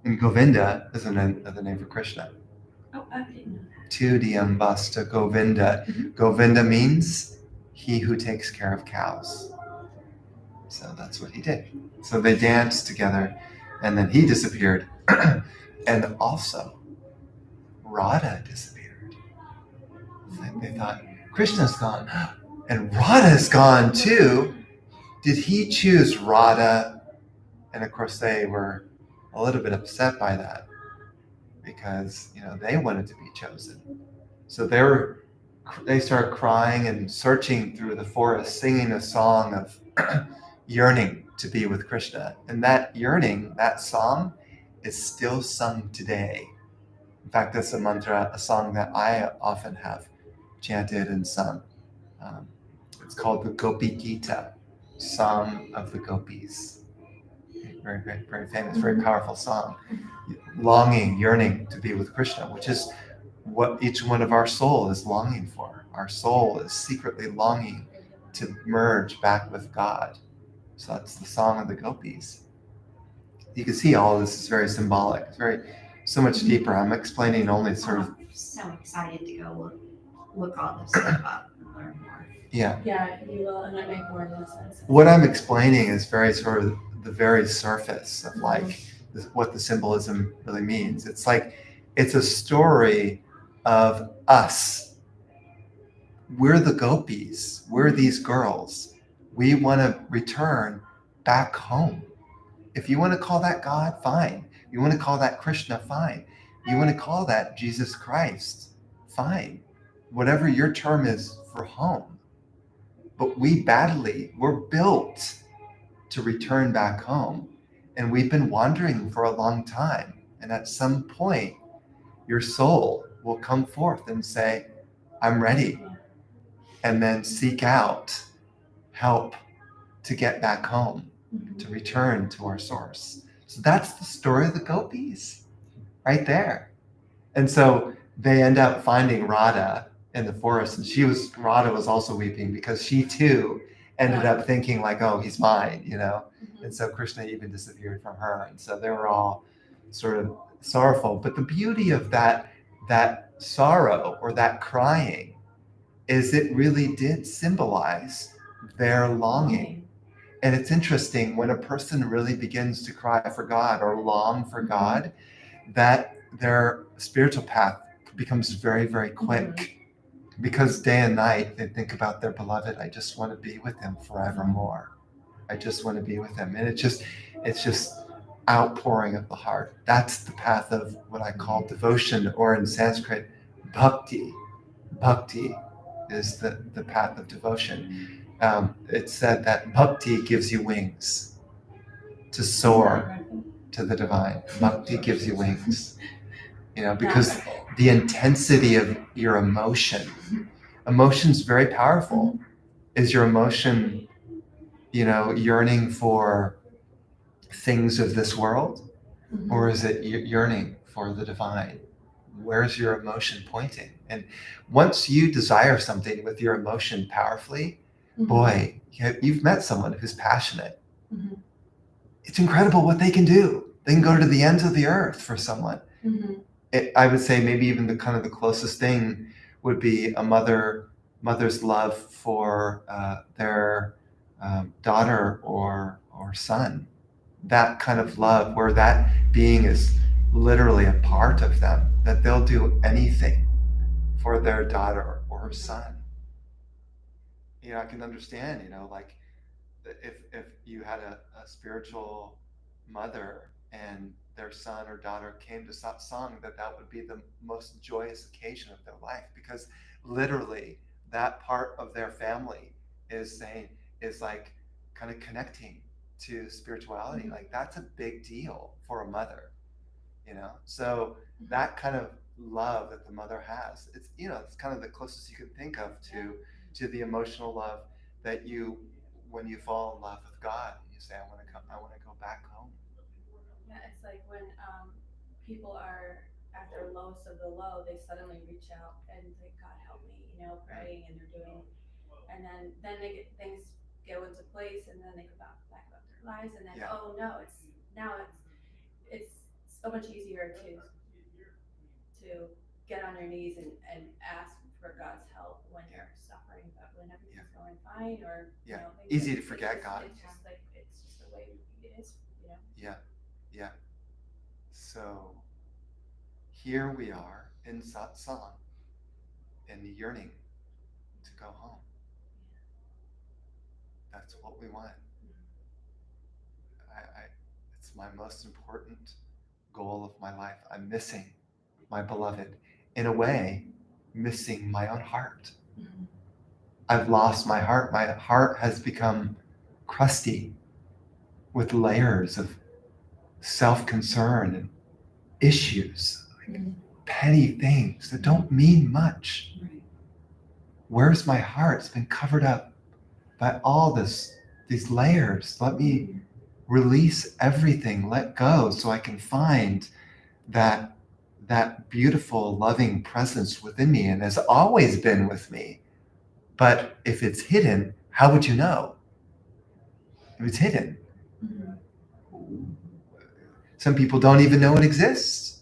And Govinda is another name for Krishna. Oh, I didn't know that. Tu diyam vasta Govinda. Govinda means he who takes care of cows. So that's what he did. So they danced together, and then he disappeared. And also, Radha disappeared. They thought, Krishna's gone. And Radha's gone too. Did he choose Radha? And of course, they were a little bit upset by that because they wanted to be chosen. So they started crying and searching through the forest, singing a song of yearning to be with Krishna. And that yearning, that song, is still sung today. In fact, that's a mantra, a song that I often have chanted and sung. It's called the Gopi Gita, Song of the Gopis. Very, very, very famous, very powerful song. Longing, yearning to be with Krishna, which is what each one of our soul is longing for. Our soul is secretly longing to merge back with God. So that's the song of the Gopis. You can see all of this is very symbolic. It's very so much deeper. I'm explaining only sort of, I'm so excited to go look all this stuff up and learn more. yeah. Yeah, you will, and that make more sense. What I'm explaining is very sort of the very surface of like what the symbolism really means. It's like, it's a story of us. We're the gopis. We're these girls. We want to return back home. If you want to call that God, fine. You want to call that Krishna, fine. You want to call that Jesus Christ, fine. Whatever your term is for home. But we're built to return back home. And we've been wandering for a long time. And at some point, your soul will come forth and say, I'm ready. And then seek out help to get back home, to return to our source. So that's the story of the gopis right there. And so they end up finding Radha in the forest. And Radha was also weeping because she too ended up thinking like, oh, he's mine, you know? And so Krishna even disappeared from her. And so they were all sort of sorrowful. But the beauty of that sorrow or that crying is it really did symbolize their longing. And it's interesting when a person really begins to cry for God or long for God, that their spiritual path becomes very, very quick. Because day and night they think about their beloved. I just want to be with him forevermore. I just want to be with him. And it's just outpouring of the heart. That's the path of what I call devotion, or in Sanskrit, bhakti. Bhakti is the path of devotion. It's said that bhakti gives you wings to soar to the divine. Bhakti gives you wings, you know, because the intensity of your emotion's very powerful. Is your emotion, you know, yearning for things of this world, or is it yearning for the divine? Where's your emotion pointing? And once you desire something with your emotion powerfully, boy, you've met someone who's passionate. It's incredible what they can do. They can go to the ends of the earth for someone. I would say maybe even the closest thing would be a mother's love for their daughter or son. That kind of love where that being is literally a part of them, that they'll do anything for their daughter or son. You know, I can understand, you know, like if you had a spiritual mother and their son or daughter came to satsang, that would be the most joyous occasion of their life, because literally that part of their family is like kind of connecting to spirituality. Like that's a big deal for a mother, you know? So that kind of love that the mother has, it's, you know, it's kind of the closest you can think of to the emotional love that when you fall in love with God, you say, I want to go back home. Yeah, it's like when people are at their lowest of the low, they suddenly reach out and say, God help me, you know, praying, and they're doing, and then things go into place, and then they go back about their lives, and then oh no, it's so much easier to get on your knees and ask for God's help when you're suffering, but when everything's going fine, or you know, easy to forget God. It's just the way it is, you know. Yeah. So here we are in satsang, and yearning to go home. That's what we want. It's my most important goal of my life. I'm missing my beloved. In a way, missing my own heart. I've lost my heart. My heart has become crusty with layers of self-concern and issues, like petty things that don't mean much. Where's my heart? It's been covered up by all these layers. Let me release everything, let go, so I can find that beautiful, loving presence within me, and has always been with me. But if it's hidden, how would you know? If it's hidden. Some people don't even know it exists.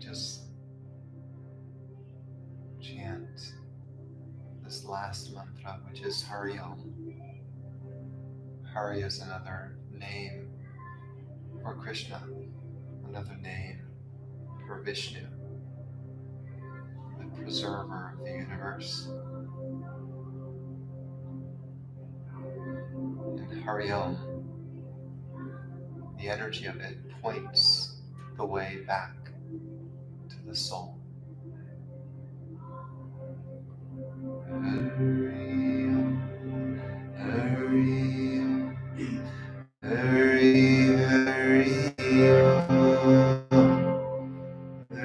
just chant this last mantra, which is Hari Om. Hari is another name for Krishna, another name for Vishnu, the preserver of the universe. And Hari Om, the energy of it points the way back to the soul. Hari Om, Hari Om, Hari Hari Om, Hari Om,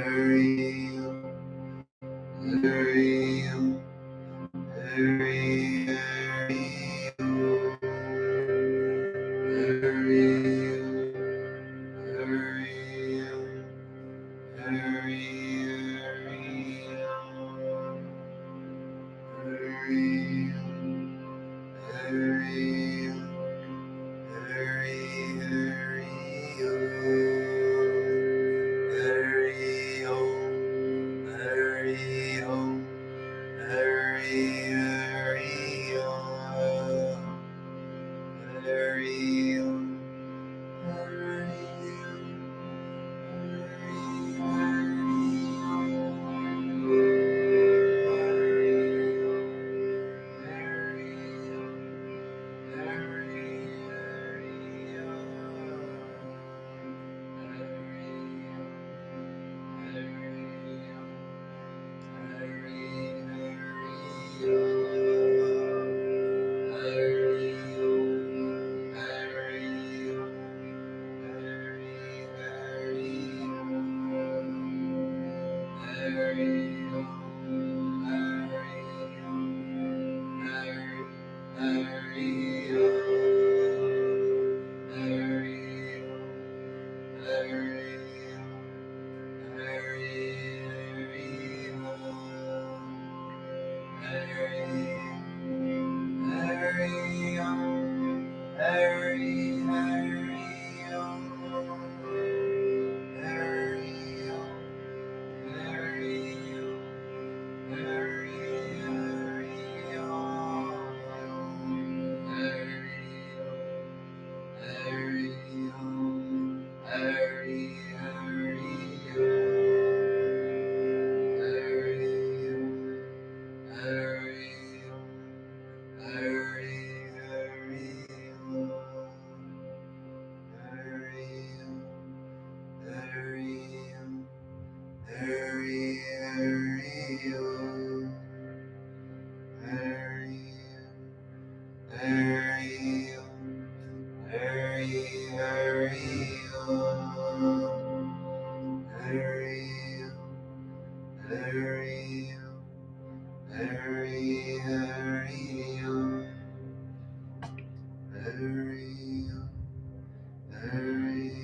Hari Om, Hari Hari Om, Hari Om, Hari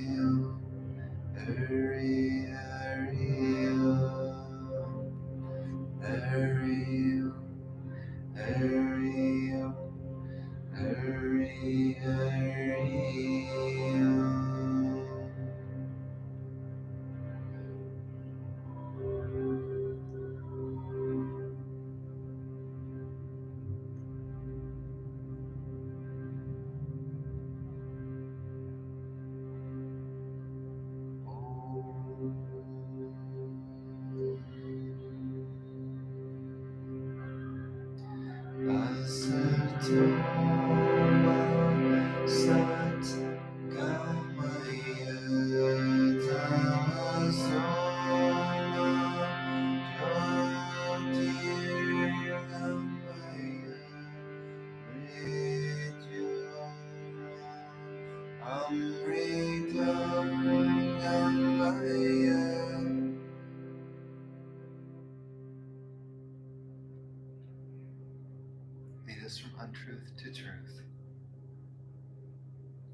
Lead us from untruth to truth.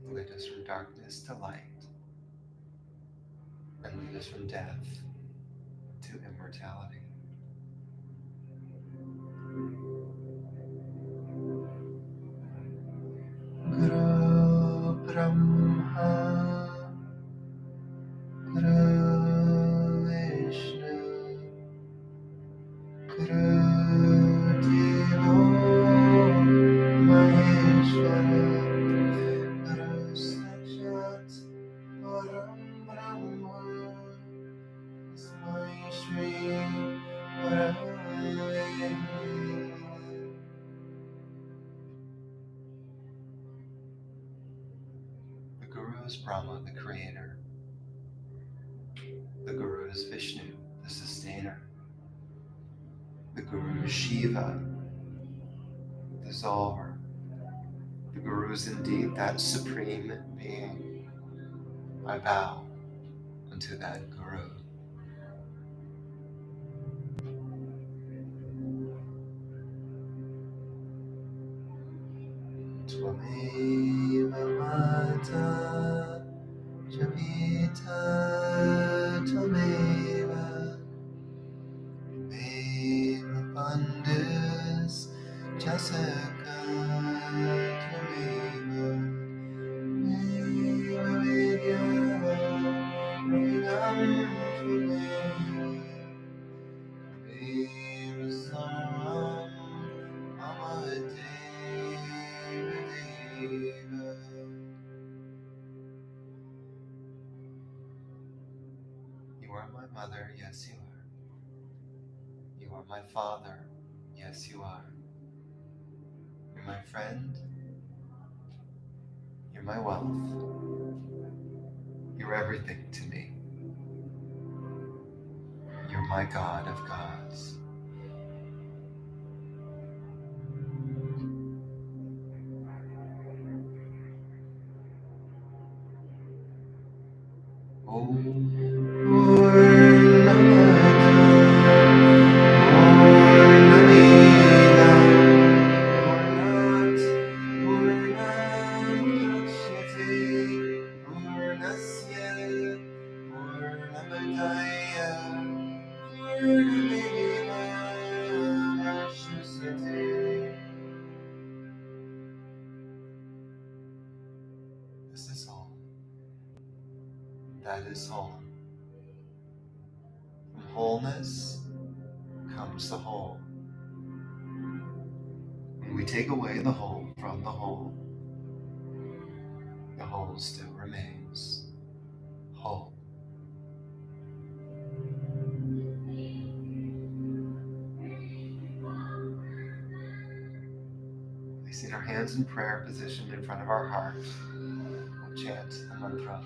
Lead us from darkness to light. And lead us from death to immortality. Guru Brahma, Guru is Brahma, the creator. The Guru is Vishnu, the sustainer. The Guru is Shiva, the dissolver. The Guru is indeed that supreme being. I bow unto that Guru. Tvameva Mata Javita Tvameva Meva Bandus Jasaka Tvameva Meva Vidya Vidam Tvameva Meva Sarvam Mama Deva Deva. You are my mother, yes you are. You are my father, yes you are. You're my friend, you're my wealth, you're everything to me. You're my God of gods. This is home. That is home. From wholeness comes the whole. When we take away the whole from the whole still remains whole. Placing our hands in prayer position in front of our heart, we'll chant the mantra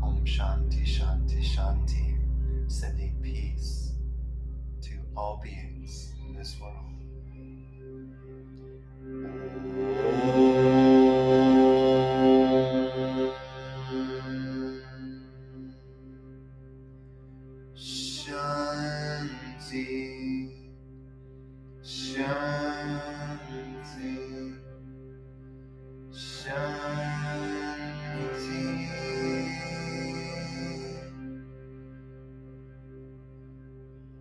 Om Shanti Shanti Shanti, sending peace to all beings in this world. Shanti, Shanti, Shanti.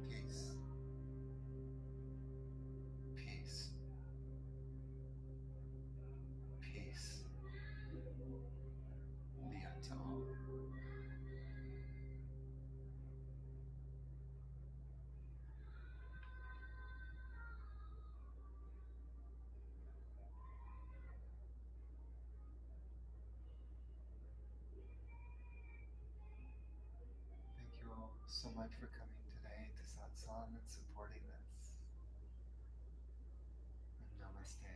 Peace, peace, peace. Be unto all. Thank you all so much for coming today to Satsang and supporting this. And Namaste.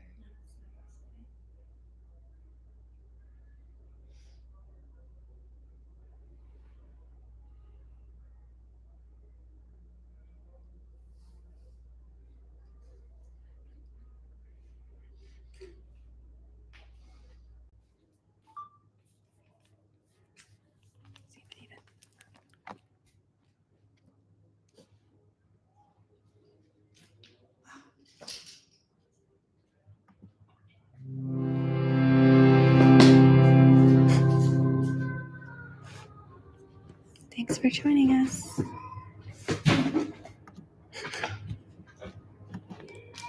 Thanks for joining us.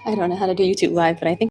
I don't know how to do YouTube Live, but I think